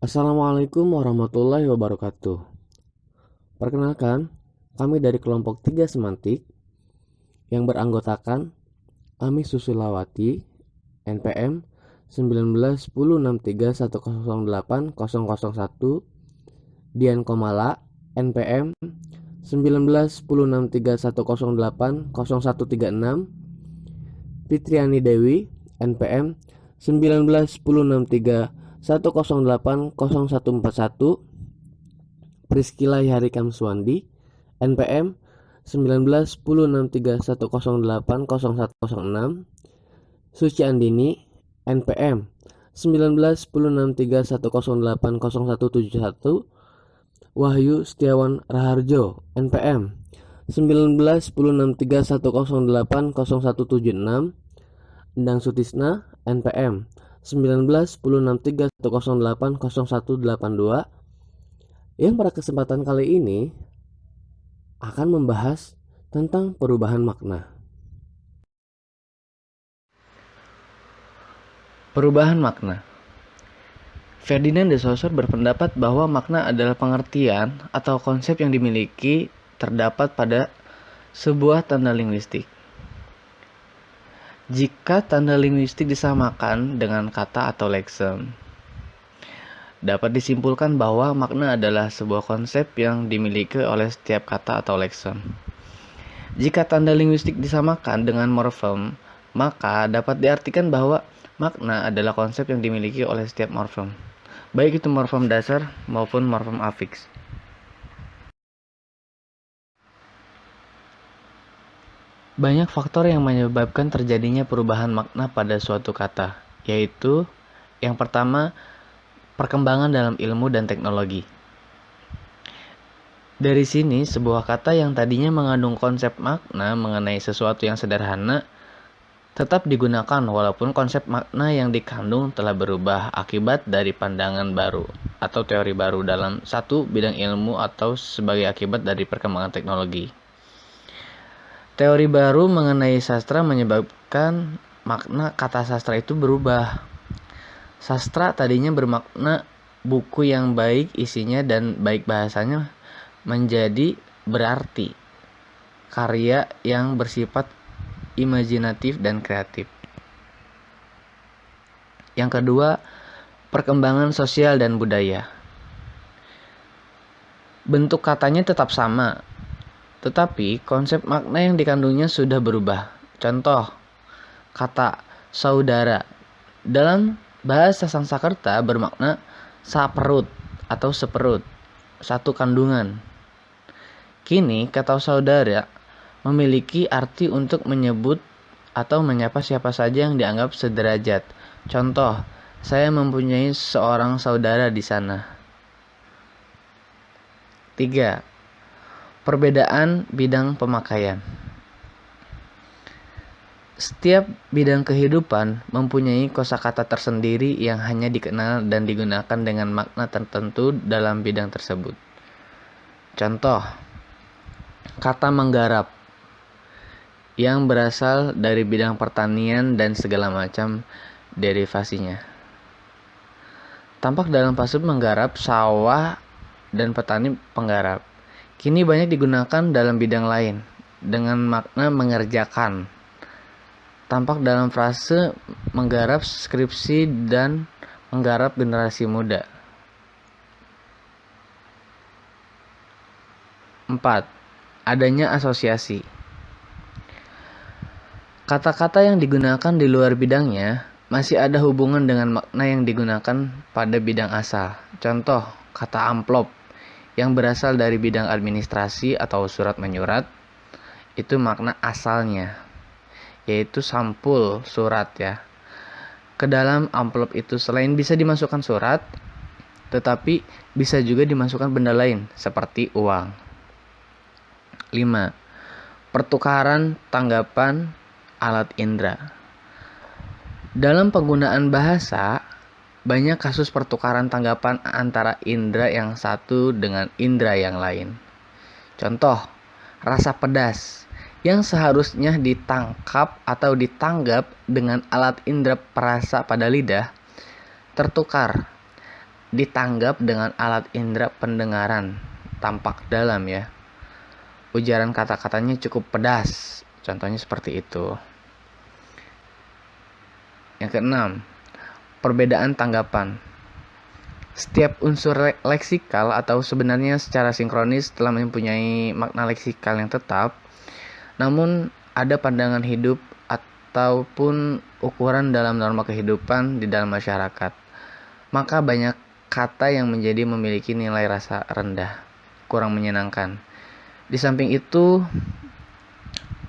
Assalamualaikum warahmatullahi wabarakatuh. Perkenalkan, kami dari kelompok 3 Semantik yang beranggotakan Ami Susilawati, NPM 19106310080001, Dian Komala, NPM 19106310080136, Fitriani Dewi, NPM 191063108041, Priscila Harikam Suwandi, NPM 19106310800106, Suci Andini, NPM 19106310800171, Wahyu Setiawan Raharjo, NPM 19106310800176, Endang Sutisna, NPM 19106310800182, yang pada kesempatan kali ini akan membahas tentang perubahan makna. Perubahan makna. Ferdinand de Saussure berpendapat bahwa makna adalah pengertian atau konsep yang dimiliki terdapat pada sebuah tanda linguistik. Jika tanda linguistik disamakan dengan kata atau leksem, dapat disimpulkan bahwa makna adalah sebuah konsep yang dimiliki oleh setiap kata atau leksem. Jika tanda linguistik disamakan dengan morfem, maka dapat diartikan bahwa makna adalah konsep yang dimiliki oleh setiap morfem, baik itu morfem dasar maupun morfem afiks. Banyak faktor yang menyebabkan terjadinya perubahan makna pada suatu kata, yaitu yang pertama, perkembangan dalam ilmu dan teknologi. Dari sini, sebuah kata yang tadinya mengandung konsep makna mengenai sesuatu yang sederhana tetap digunakan walaupun konsep makna yang dikandung telah berubah akibat dari pandangan baru atau teori baru dalam satu bidang ilmu atau sebagai akibat dari perkembangan teknologi. Teori baru mengenai sastra menyebabkan makna kata sastra itu berubah. Sastra tadinya bermakna buku yang baik isinya dan baik bahasanya menjadi berarti karya yang bersifat imajinatif dan kreatif. Yang kedua, perkembangan sosial dan budaya. Bentuk katanya tetap sama, tetapi konsep makna yang dikandungnya sudah berubah. Contoh, kata saudara dalam bahasa Sanskerta bermakna saperut atau seperut, satu kandungan. Kini kata saudara memiliki arti untuk menyebut atau menyapa siapa saja yang dianggap sederajat. Contoh, saya mempunyai seorang saudara di sana. 3. Perbedaan bidang pemakaian. Setiap bidang kehidupan mempunyai kosakata tersendiri yang hanya dikenal dan digunakan dengan makna tertentu dalam bidang tersebut. Contoh, kata menggarap yang berasal dari bidang pertanian dan segala macam derivasinya. Tampak dalam pasuk menggarap sawah dan petani penggarap. Kini banyak digunakan dalam bidang lain dengan makna mengerjakan. Tampak dalam frase menggarap skripsi dan menggarap generasi muda. 4. Adanya asosiasi. Kata-kata yang digunakan di luar bidangnya masih ada hubungan dengan makna yang digunakan pada bidang asal. Contoh, kata amplop yang berasal dari bidang administrasi atau surat menyurat, itu makna asalnya, yaitu sampul surat ya. Ke dalam amplop itu selain bisa dimasukkan surat, tetapi bisa juga dimasukkan benda lain seperti uang. 5. Pertukaran tanggapan alat indera. Dalam penggunaan bahasa, banyak kasus pertukaran tanggapan antara indera yang satu dengan indera yang lain. Contoh, rasa pedas yang seharusnya ditangkap atau ditanggap dengan alat indera perasa pada lidah tertukar ditanggap dengan alat indera pendengaran tampak dalam ya. Ujaran kata-katanya cukup pedas. Contohnya seperti itu. Yang keenam, perbedaan tanggapan. Setiap unsur leksikal atau sebenarnya secara sinkronis telah mempunyai makna leksikal yang tetap, namun ada pandangan hidup ataupun ukuran dalam norma kehidupan di dalam masyarakat. Maka banyak kata yang menjadi memiliki nilai rasa rendah, kurang menyenangkan. Di samping itu,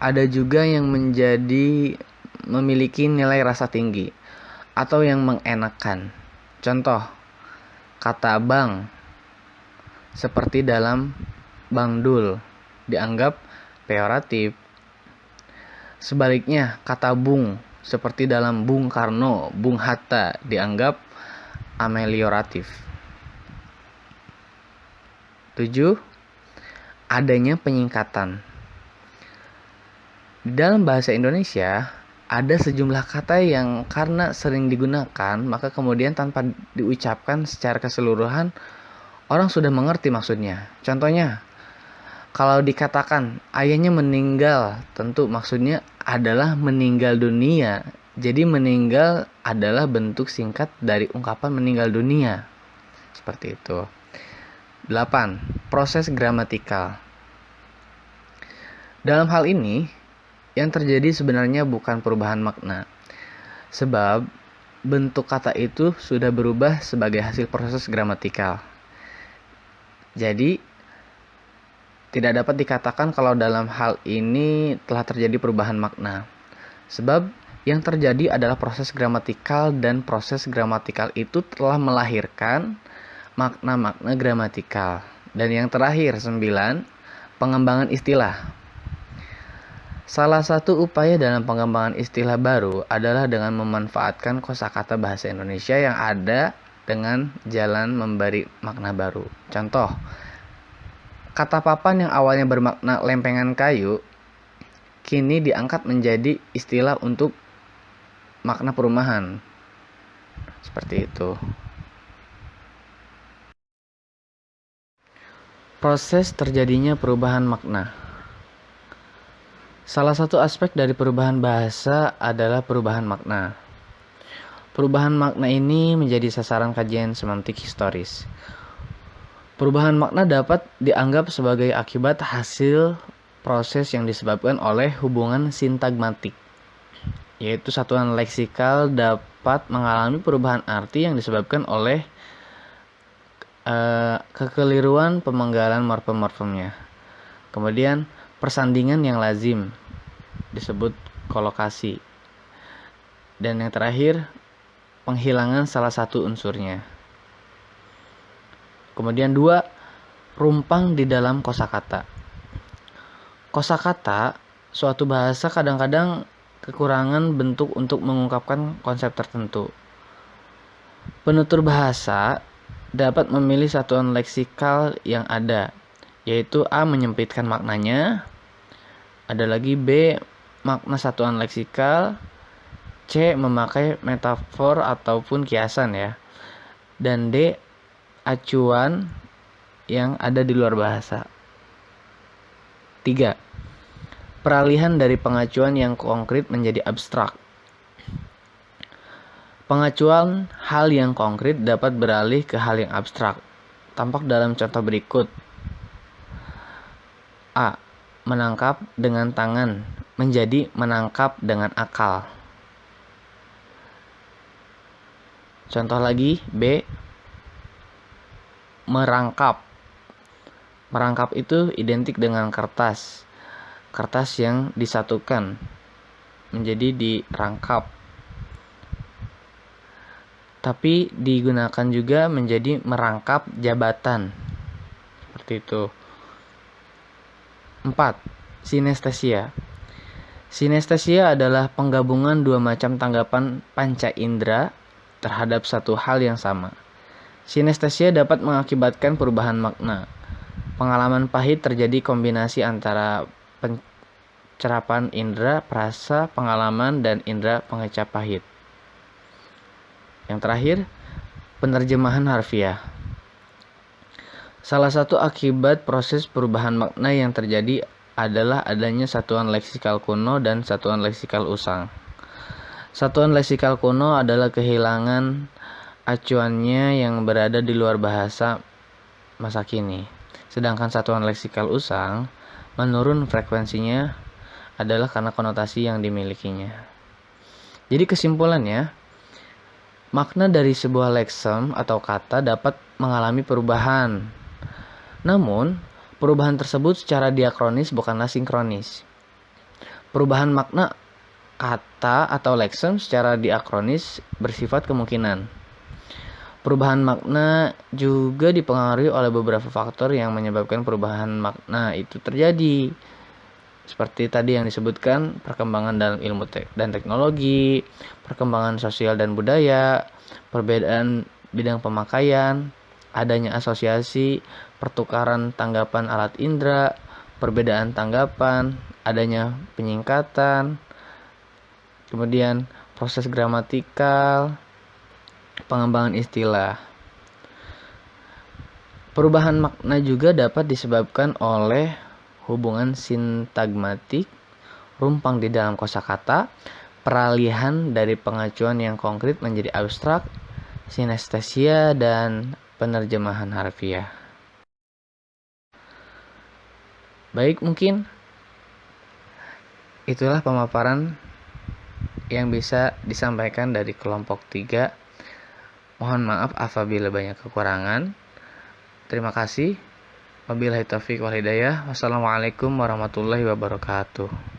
ada juga yang memiliki nilai rasa tinggi atau yang mengenakan. Contoh, kata bang seperti dalam Bang Dul dianggap peyoratif. Sebaliknya, kata bung seperti dalam Bung Karno, Bung Hatta dianggap amelioratif. 7. Adanya penyingkatan. Di dalam bahasa Indonesia, ada sejumlah kata yang karena sering digunakan, maka kemudian tanpa diucapkan secara keseluruhan, orang sudah mengerti maksudnya. Contohnya, kalau dikatakan ayahnya meninggal, tentu maksudnya adalah meninggal dunia. Jadi meninggal adalah bentuk singkat dari ungkapan meninggal dunia. Seperti itu. 8. Proses gramatikal. Dalam hal ini, yang terjadi sebenarnya bukan perubahan makna. Sebab bentuk kata itu sudah berubah sebagai hasil proses gramatikal. Jadi, tidak dapat dikatakan kalau dalam hal ini telah terjadi perubahan makna. Sebab yang terjadi adalah proses gramatikal dan proses gramatikal itu telah melahirkan makna-makna gramatikal. Dan yang terakhir, 9, pengembangan istilah. Salah satu upaya dalam pengembangan istilah baru adalah dengan memanfaatkan kosakata bahasa Indonesia yang ada dengan jalan memberi makna baru. Contoh, kata papan yang awalnya bermakna lempengan kayu, kini diangkat menjadi istilah untuk makna perumahan. Seperti itu. Proses terjadinya perubahan makna. Salah satu aspek dari perubahan bahasa adalah perubahan makna. Perubahan makna ini menjadi sasaran kajian semantik historis. Perubahan makna dapat dianggap sebagai akibat hasil proses yang disebabkan oleh hubungan sintagmatik, yaitu satuan leksikal dapat mengalami perubahan arti yang disebabkan oleh kekeliruan pemenggalan morfem-morfemnya. Kemudian persandingan yang lazim disebut kolokasi. Dan yang terakhir, penghilangan salah satu unsurnya. Kemudian 2, rumpang di dalam kosakata. Kosakata, suatu bahasa kadang-kadang kekurangan bentuk untuk mengungkapkan konsep tertentu. Penutur bahasa dapat memilih satuan leksikal yang ada, yaitu A. menyempitkan maknanya, ada lagi B. makna satuan leksikal, C. memakai metafor ataupun kiasan ya, dan D. acuan yang ada di luar bahasa. 3. Peralihan dari pengacuan yang konkret menjadi abstrak. Pengacuan hal yang konkret dapat beralih ke hal yang abstrak. Tampak dalam contoh berikut. A. Menangkap dengan tangan menjadi menangkap dengan akal. Contoh lagi, B. Merangkap. Merangkap itu identik dengan kertas. Kertas yang disatukan menjadi dirangkap. Tapi digunakan juga menjadi merangkap jabatan. Seperti itu. 4. Sinestesia. Sinestesia adalah penggabungan dua macam tanggapan panca indera terhadap satu hal yang sama. Sinestesia dapat mengakibatkan perubahan makna. Pengalaman pahit terjadi kombinasi antara pencerapan indera perasa pengalaman dan indera pengecap pahit. Yang terakhir, Penerjemahan harfiah. Salah satu akibat proses perubahan makna yang terjadi adalah adanya satuan leksikal kuno dan satuan leksikal usang. Satuan leksikal kuno adalah kehilangan acuannya yang berada di luar bahasa masa kini. Sedangkan satuan leksikal usang menurun frekuensinya adalah karena konotasi yang dimilikinya. Jadi kesimpulannya, makna dari sebuah leksem atau kata dapat mengalami perubahan. Namun, perubahan tersebut secara diakronis bukanlah sinkronis. Perubahan makna kata atau leksem secara diakronis bersifat kemungkinan. Perubahan makna juga dipengaruhi oleh beberapa faktor yang menyebabkan perubahan makna itu terjadi. Seperti tadi yang disebutkan, perkembangan dalam ilmu dan teknologi, perkembangan sosial dan budaya, perbedaan bidang pemakaian, adanya asosiasi, pertukaran tanggapan alat indera, perbedaan tanggapan, adanya penyingkatan, kemudian proses gramatikal, pengembangan istilah. Perubahan makna juga dapat disebabkan oleh hubungan sintagmatik, rumpang di dalam kosakata, peralihan dari pengacuan yang konkret menjadi abstrak, sinestesia, dan penerjemahan harfiah. Baik, mungkin itulah pemaparan yang bisa disampaikan dari kelompok 3. Mohon maaf apabila banyak kekurangan. Terima kasih. Wabillahi taufiq wal hidayah. Wassalamualaikum warahmatullahi wabarakatuh.